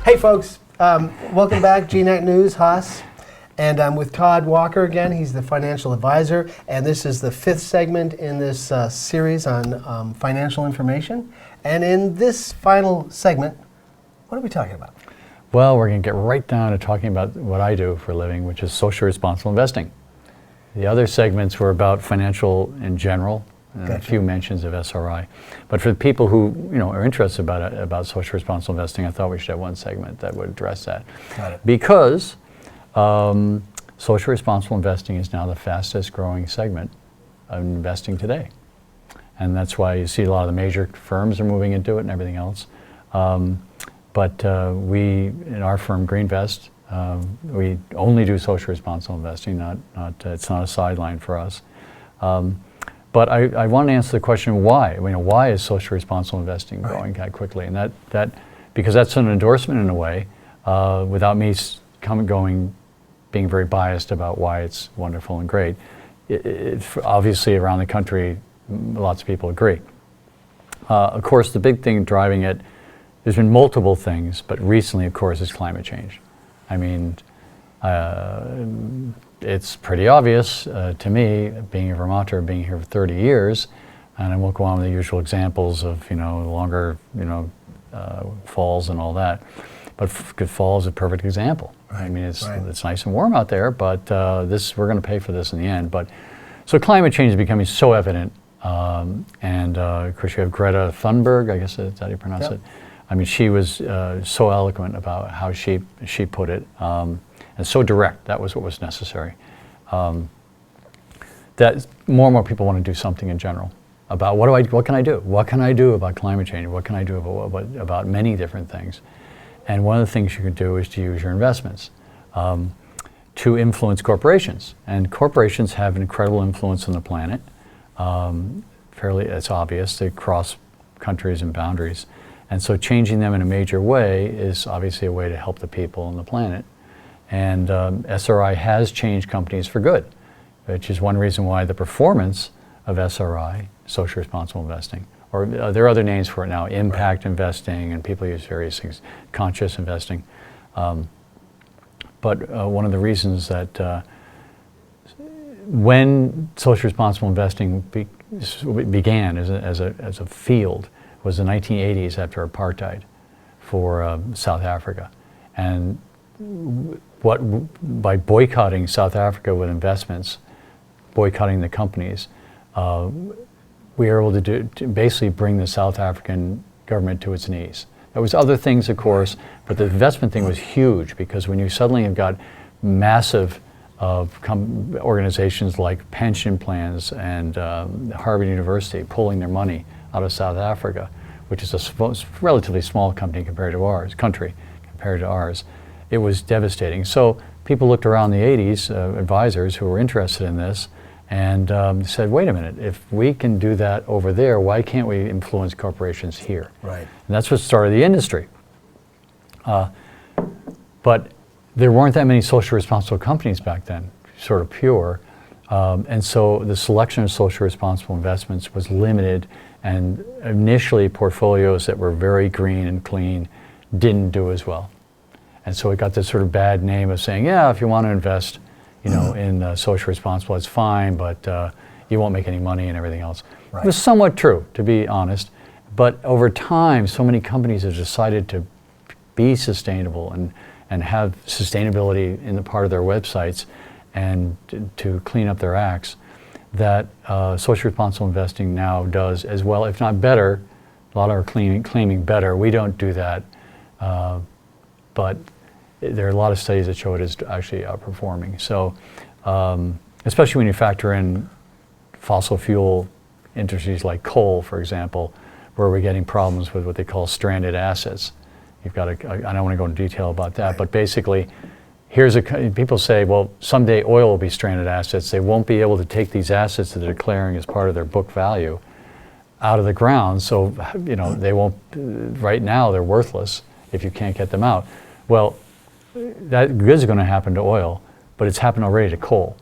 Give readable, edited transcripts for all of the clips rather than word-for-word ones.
Hey folks, welcome back, GNAT News, Haas. And I'm with Todd Walker again. He's the financial advisor. And this is the 5th segment in this series on financial information. And in this final segment, what are we talking about? Well, we're going to get right down to talking about what I do for a living, which is social responsible investing. The other segments were about financial in general, and a few mentions of SRI. But for the people who are interested about social responsible investing, I thought we should have one segment that would address that. Got it. Because social responsible investing is now the fastest growing segment of investing today. And that's why you see a lot of the major firms are moving into it and everything else. But we, in our firm, Greenvest, we only do social responsible investing, it's not a sideline for us. But I want to answer the question why. Why is social responsible investing growing that quickly? And because that's an endorsement in a way, without me being very biased about why it's wonderful and great. Obviously, around the country, lots of people agree. Of course, the big thing driving it, there's been multiple things, but recently, of course, is climate change. I mean, it's pretty obvious to me, being a Vermonter, being here for 30 years, and I won't go on with the usual examples of longer falls and all that. But good fall is a perfect example. Right. I mean, it's nice and warm out there, but we're going to pay for this in the end. So climate change is becoming so evident, and of course you have Greta Thunberg, I guess that's how you pronounce it. I mean, she was so eloquent about how she put it, and so direct. That was what was necessary. That more and more people want to do something in general about what can I do? What can I do about climate change? What can I do about many different things? And one of the things you can do is to use your investments to influence corporations. And corporations have an incredible influence on the planet. It's obvious. They cross countries and boundaries. And so changing them in a major way is obviously a way to help the people on the planet. And SRI has changed companies for good, which is one reason why the performance of SRI, social responsible investing, or there are other names for it now, impact investing, and people use various things, conscious investing. But one of the reasons that when social responsible investing began as a field was the 1980s after apartheid for South Africa. And by boycotting South Africa with investments, boycotting the companies, we were able to basically bring the South African government to its knees. There was other things, of course, but the investment thing was huge because when you suddenly have got massive organizations like pension plans and Harvard University pulling their money out of South Africa, which is a relatively small country compared to ours, it was devastating. So people looked around the 80s, advisors who were interested in this, and said, wait a minute, if we can do that over there, why can't we influence corporations here? Right. And that's what started the industry. But there weren't that many social responsible companies back then, sort of pure. And so the selection of social responsible investments was limited, and initially portfolios that were very green and clean didn't do as well. And so it got this sort of bad name of saying, yeah, if you want to invest in social responsible, it's fine, but you won't make any money and everything else. Right. It was somewhat true, to be honest. But over time, so many companies have decided to be sustainable and have sustainability in the part of their websites and to clean up their acts, that social responsible investing now does as well, if not better. A lot are claiming better. We don't do that, but there are a lot of studies that show it is actually outperforming. So, especially when you factor in fossil fuel industries like coal, for example, where we're getting problems with what they call stranded assets. You've got I don't want to go into detail about that, right. But basically, people say, well, someday oil will be stranded assets. They won't be able to take these assets that they're declaring as part of their book value out of the ground. So, they won't, right now they're worthless if you can't get them out. Well, that is going to happen to oil, but it's happened already to coal.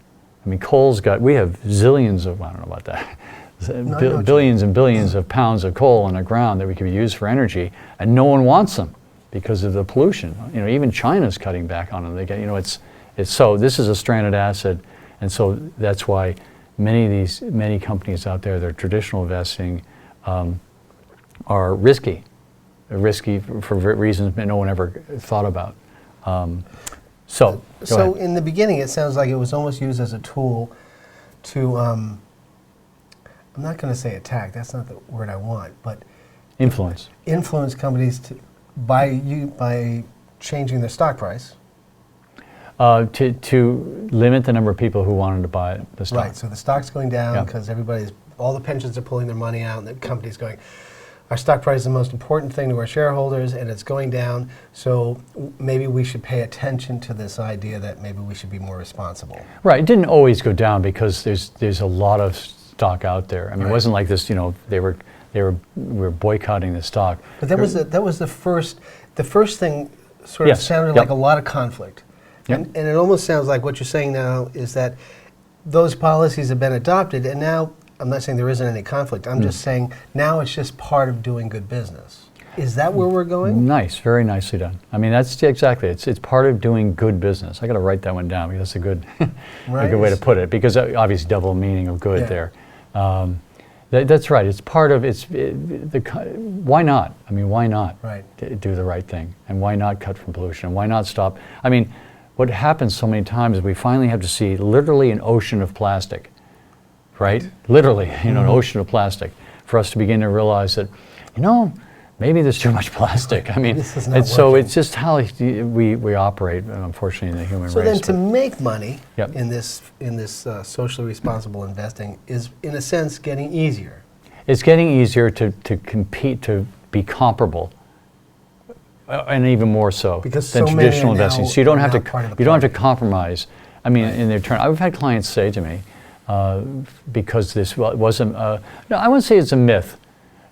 I mean, we have zillions of, I don't know about that, billions and billions of pounds of coal on the ground that we could use for energy, and no one wants them because of the pollution. You know, even China's cutting back on them. They get, you know, it's so this is a stranded asset, and so that's why many companies out there that are traditional investing are risky. They're risky for reasons that no one ever thought about. So in the beginning, it sounds like it was almost used as a tool to, I'm not going to say attack, that's not the word I want, but influence companies by changing their stock price. To limit the number of people who wanted to buy the stock. Right, so the stock's going down because all the pensions are pulling their money out, and the company's going, our stock price is the most important thing to our shareholders, and it's going down, so maybe we should pay attention to this idea that maybe we should be more responsible. Right, it didn't always go down because there's a lot of stock out there. I mean, It wasn't like this, you know, we were boycotting the stock. But that was the first thing sort of sounded like a lot of conflict. Yep. And it almost sounds like what you're saying now is that those policies have been adopted, and now, I'm not saying there isn't any conflict, I'm just saying now it's just part of doing good business. Is that where we're going? Nice, very nicely done. I mean, that's exactly, it's part of doing good business. I got to write that one down because that's a good, a good way to put it, because obviously double meaning of good there. That's right, it's part of, why not? I mean, why not do the right thing? And why not cut from pollution? And why not stop? I mean, what happens so many times is we finally have to see literally an ocean of plastic, right? Literally, you know, an ocean of plastic for us to begin to realize that, you know, maybe there's too much plastic. I mean, and so it's just how we operate, unfortunately, in the human race. So then to make money Yep. in this socially responsible investing is, in a sense, getting easier. It's getting easier to compete, to be comparable, and even more so Because than so many traditional are investing. now- So you don't are have now to part of the you don't have to party. compromise. I mean, in their turn, I've had clients say to me, because this wasn't, no, I wouldn't say it's a myth,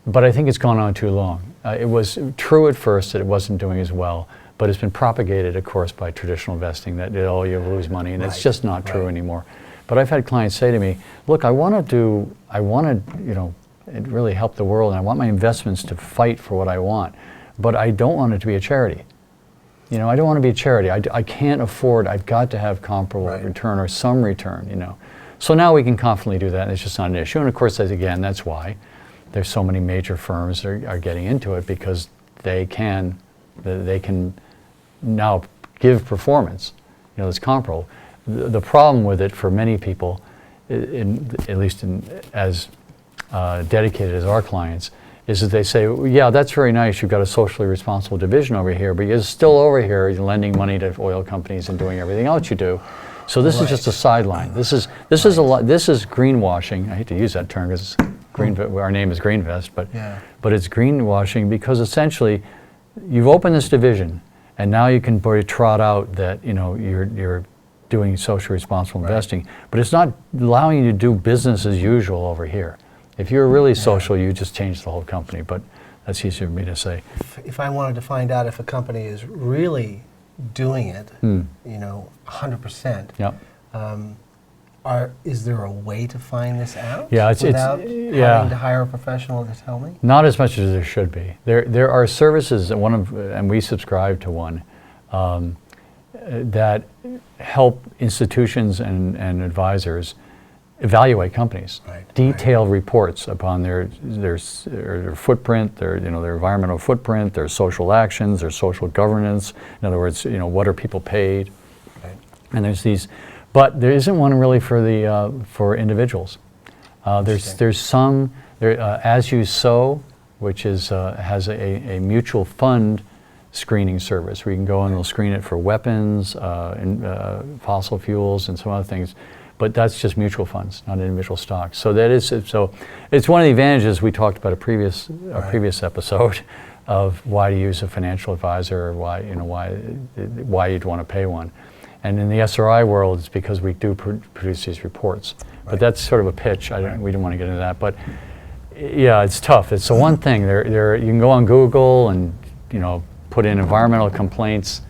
but I think it's gone on too long. It was true at first that it wasn't doing as well, but it's been propagated, of course, by traditional investing that oh, you lose money, and it's just not true anymore. But I've had clients say to me, look, I want to, you know, really help the world, and I want my investments to fight for what I want, but I don't want it to be a charity. You know, I don't want to be a charity. I can't afford, I've got to have comparable return or some return, you know. So now we can confidently do that, and it's just not an issue. And of course, that's why there's so many major firms that are getting into it, because they can now give performance, you know, that's comparable. The problem with it for many people, at least as dedicated as our clients, is that they say, well, yeah, that's very nice, you've got a socially responsible division over here, but you're still over here lending money to oil companies and doing everything else you do. So this is just a sideline. This is a lot. This is greenwashing. I hate to use that term because our name is Greenvest, but it's greenwashing because essentially you've opened this division, and now you can trot out that, you know, you're doing socially responsible investing, but it's not allowing you to do business as usual over here. If you're really social, you just change the whole company, but that's easier for me to say. If I wanted to find out if a company is really doing it, you know, 100%, is there a way to find this out? Yeah, without having to hire a professional to tell me? Not as much as there should be. There are services, and we subscribe to one, that help institutions and advisors evaluate companies, detailed reports upon their footprint, their environmental footprint, their social actions, their social governance. In other words, you know, what are people paid? And there's these, but there isn't one really for individuals. There's some As You Sow, which is has a mutual fund screening service where you can go and they'll screen it for weapons, fossil fuels, and some other things. But that's just mutual funds, not individual stocks. So it's one of the advantages we talked about a previous episode of why to use a financial advisor, or why you'd want to pay one. And in the SRI world, it's because we do produce these reports. But that's sort of a pitch. We didn't want to get into that. But yeah, it's tough. It's the one thing. You can go on Google and put in environmental complaints.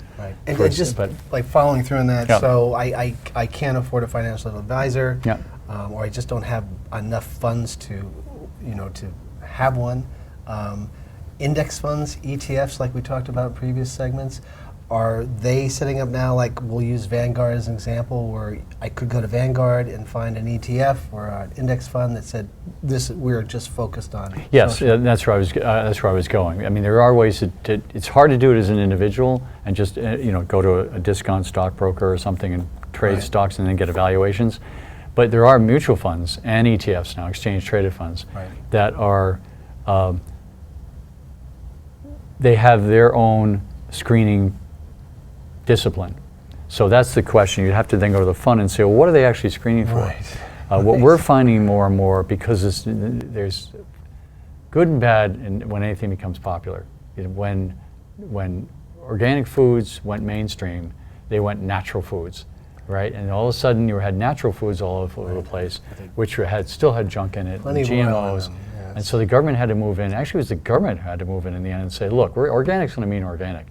And just like following through on that, so I can't afford a financial advisor, or I just don't have enough funds to have one. index funds, ETFs, like we talked about in previous segments, are they setting up now, like we'll use Vanguard as an example, where I could go to Vanguard and find an ETF or an index fund that said, this, we're just focused on Yes, social. that's where I was going. I mean, there are ways it's hard to do it as an individual and just go to a discount stockbroker or something and trade Right. stocks and then get evaluations. But there are mutual funds and ETFs now, exchange traded funds, Right. that are they have their own screening discipline. So that's the question. You'd have to then go to the fund and say, well, what are they actually screening for? Right. What we're finding more and more, because there's good and bad when anything becomes popular. When organic foods went mainstream, they went natural foods, right? And all of a sudden you had natural foods all over the place, which still had junk in it, Plenty of GMOs. oil in them, yes. And so the government had to move in. Actually, it was the government who had to move in the end and say, look, organic's going to mean organic.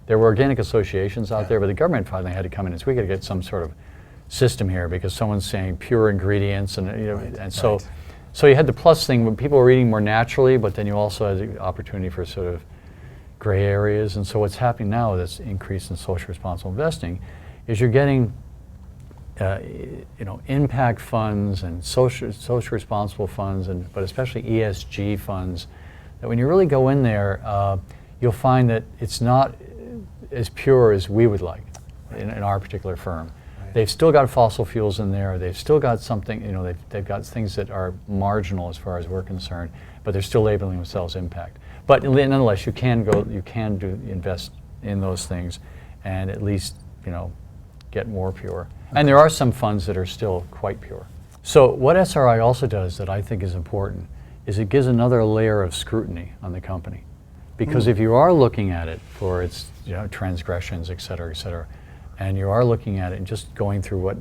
There were organic associations out there, but the government finally had to come in and say, we got to get some sort of system here because someone's saying pure ingredients, and and so you had the plus thing when people were eating more naturally, but then you also had the opportunity for sort of gray areas. And so what's happening now with this increase in social responsible investing is you're getting impact funds and social responsible funds, but especially ESG funds, that when you really go in there, you'll find that it's not as pure as we would like in our particular firm. Right. They've still got fossil fuels in there. They've still got something, they've got things that are marginal as far as we're concerned, but they're still labeling themselves impact. But nonetheless, you can invest in those things and at least, get more pure. Okay. And there are some funds that are still quite pure. So what SRI also does that I think is important is it gives another layer of scrutiny on the company. Because if you are looking at it for its transgressions, et cetera, and you are looking at it and just going through what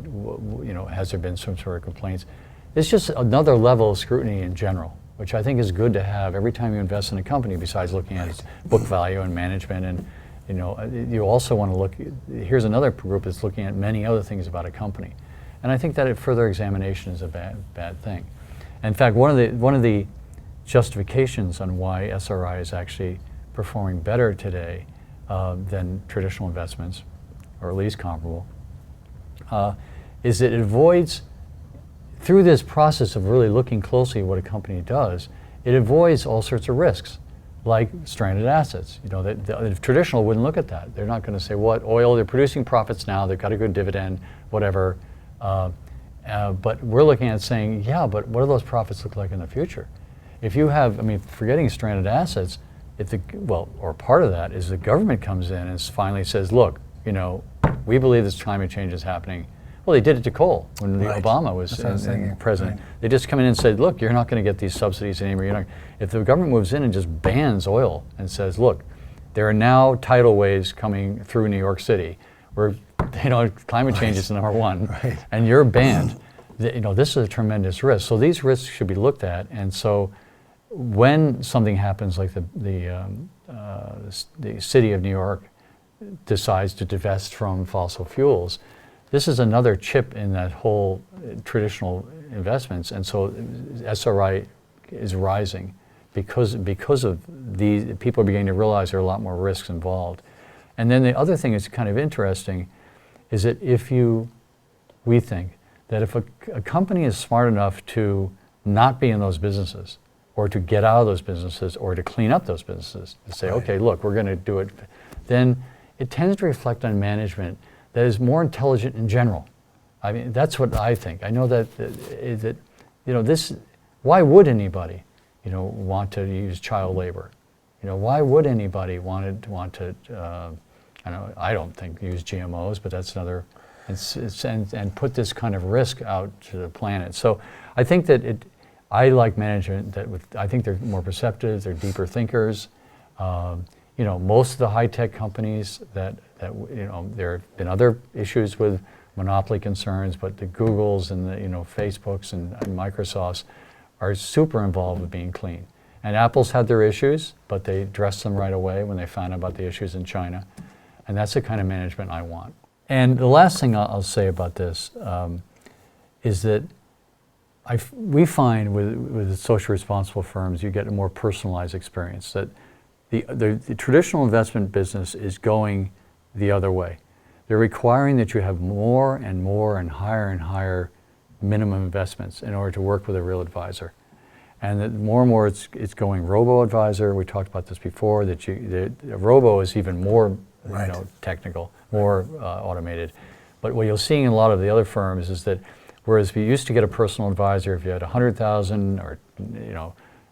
has there been some sort of complaints, it's just another level of scrutiny in general, which I think is good to have every time you invest in a company, besides looking at its book value and management. And you also want to look, here's another group that's looking at many other things about a company. And I think that a further examination is a bad thing. In fact, one of the justifications on why SRI is actually performing better today than traditional investments, or at least comparable, is that it avoids, through this process of really looking closely at what a company does, it avoids all sorts of risks, like stranded assets. The traditional wouldn't look at that. They're not going to say, what, oil, they're producing profits now, they've got a good dividend, whatever. But we're looking at saying, yeah, but what do those profits look like in the future? If you have, forgetting stranded assets, or part of that is the government comes in and finally says, look, we believe this climate change is happening. Well, they did it to coal when Obama was president. Right. They just come in and said, look, you're not going to get these subsidies anymore. If the government moves in and just bans oil and says, look, there are now tidal waves coming through New York City where climate change is number one, and you're banned. This is a tremendous risk. So these risks should be looked at, and so when something happens like the city of New York decides to divest from fossil fuels, this is another chip in that whole traditional investments, and so SRI is rising because of these. People are beginning to realize there are a lot more risks involved. And then the other thing that's kind of interesting is that we think that if a company is smart enough to not be in those businesses, or to get out of those businesses, or to clean up those businesses, to say, okay, look, we're going to do it, then it tends to reflect on management that is more intelligent in general. That's what I think. I know that why would anybody, want to use child labor? Why would anybody want to I don't think use GMOs, but that's another, and put this kind of risk out to the planet. So I think that I like management I think they're more perceptive, they're deeper thinkers. Most of the high-tech companies that there have been other issues with monopoly concerns, but the Googles and the Facebooks and Microsofts are super involved with being clean. And Apple's had their issues, but they addressed them right away when they found out about the issues in China. And that's the kind of management I want. And the last thing I'll say about this is that we find with social responsible firms, you get a more personalized experience. That the traditional investment business is going the other way. They're requiring that you have more and more and higher minimum investments in order to work with a real advisor. And that more and more it's going robo-advisor. We talked about this before, that a robo is even more Right. technical, more automated. But what you'll see in a lot of the other firms is that whereas we used to get a personal advisor if you had $100,000 or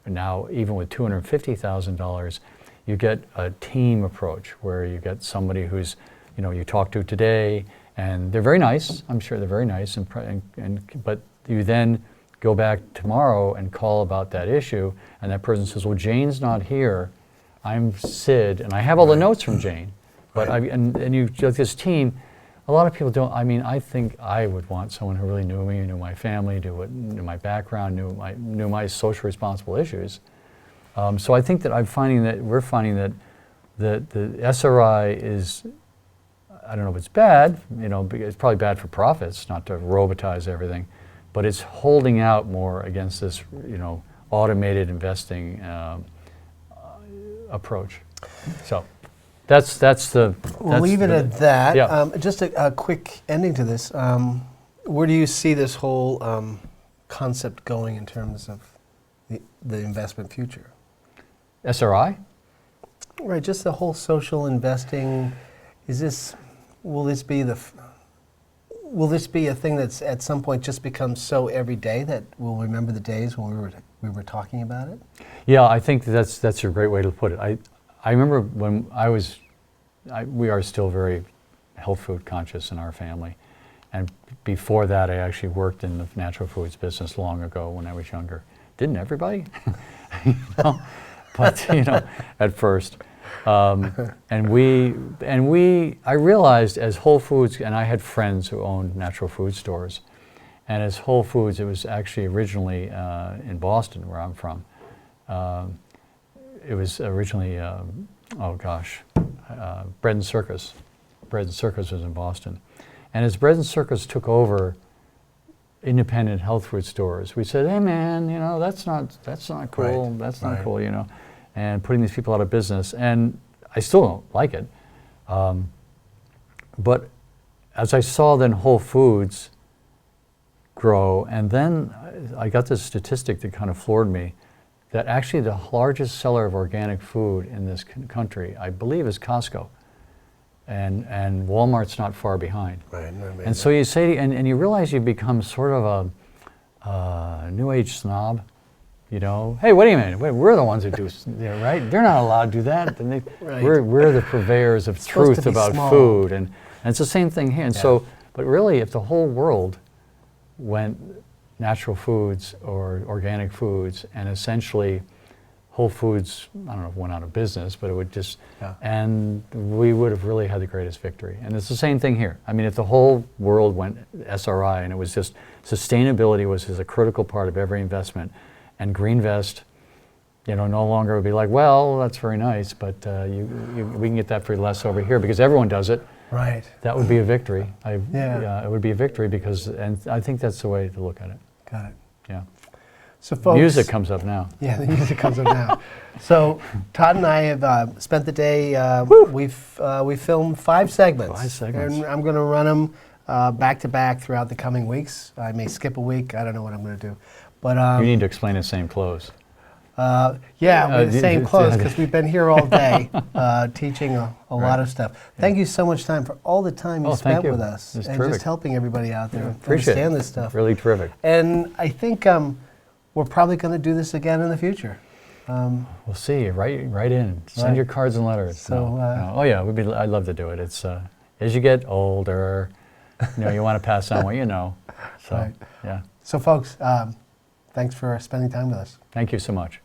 now even with $250,000, you get a team approach where you get somebody who's you talk to today, and they're very nice. I'm sure they're very nice, but you then go back tomorrow and call about that issue, and that person says, "Well, Jane's not here. I'm Sid, and I have all the notes from Jane." But Right. and you like this team. A lot of people don't. I mean, I think I would want someone who really knew me, knew my family, knew my background, knew my social responsible issues. So I think that we're finding that the SRI is. I don't know if it's bad, it's probably bad for profits, not to robotize everything, but it's holding out more against this, automated investing approach. So that's We'll leave it at that. Yeah. Just a quick ending to this. Where do you see this whole concept going in terms of the investment future? SRI? Right, just the whole social investing. Will this be a thing that's at some point just becomes so everyday that we'll remember the days when we were talking about it? Yeah, I think that's a great way to put it. I remember when we are still very health food conscious in our family, and before that I actually worked in the natural foods business long ago when I was younger. Didn't everybody? But at first. And I realized as Whole Foods, and I had friends who owned natural food stores, and as Whole Foods, it was actually originally in Boston, where I'm from. It was originally, Bread and Circus. Bread and Circus was in Boston. And as Bread and Circus took over independent health food stores, we said, "Hey man, that's not cool. Right. That's not Right. cool, and putting these people out of business." And I still don't like it. But as I saw then Whole Foods grow, and then I got this statistic that kind of floored me, that actually the largest seller of organic food in this country, I believe, is Costco. And Walmart's not far behind. Right. And so you say, and you realize you become sort of a new age snob. Hey, wait a minute, we're the ones who do, right? They're not allowed to do that. And Right. We're the purveyors of supposed to truth be about small. food. And it's the same thing here. And Yeah. so, but really, if the whole world went natural foods or organic foods, and essentially Whole Foods, I don't know if it went out of business, but it would just, and we would have really had the greatest victory. And it's the same thing here. I mean, if the whole world went SRI, and it was just, sustainability was a critical part of every investment, and Greenvest, no longer would be like, well, that's very nice, but we can get that for less over here because everyone does it. Right. That would be a victory. Yeah. It would be a victory and I think that's the way to look at it. Got it. Yeah. So folks, Music comes up now. Yeah, the music comes up now. So Todd and I have spent the day. We filmed 5 segments. 5 segments. And I'm going to run them back to back throughout the coming weeks. I may skip a week. I don't know what I'm going to do. But You need to explain the same clothes. yeah, we're the same clothes because we've been here all day teaching a lot of stuff. Thank you so much for all the time you spent with us It's and terrific. just helping everybody out there Appreciate understand it. this stuff. Really terrific. And I think we're probably going to do this again in the future. We'll see. Write in. Send Right. your cards and letters. So, Oh yeah, I'd love to do it. It's as you get older, you want to pass on what you know. So Right. yeah. So folks, thanks for spending time with us. Thank you so much.